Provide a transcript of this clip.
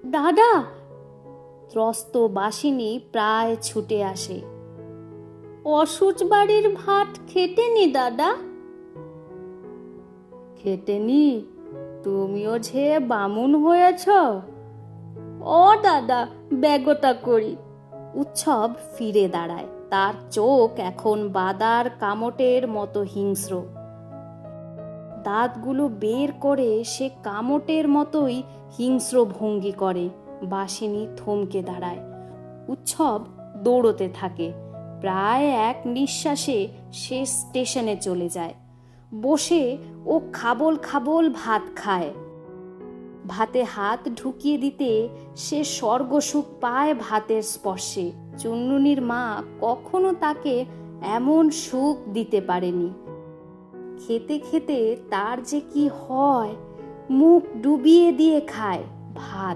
দাদা! ত্রস্ত বাসিনী প্রায় ছুটে আসে। অসুচ বাড়ির ভাত খেতেনি দাদা? খেতেনি? তুমিও যে বামুন হয়েছ? ও দাদা, বেগতা করি। উৎসব ফিরে দাঁড়ায়, তার চোখ এখন বাদার কামটের মতো হিংস্র। দাঁতগুলো বের করে সে কামটের মতোই হিংস্র ভঙ্গি করে। বাসিনী থমকে দাঁড়ায়। উৎসব দৌড়তে থাকে। প্রায় এক নিঃশ্বাসে সে স্টেশনে চলে যায়। বসে ও খাবল খাবল ভাত খায়। ভাতে হাত ঢুকিয়ে দিতে সে স্বর্গসুখ পায় ভাতের স্পর্শে। চুন্নুনির মা কখনো তাকে এমন সুখ দিতে পারেনি। খেতে খেতে তার যে কি হয়, মুখ ডুবিয়ে দিয়ে খায় ভাত।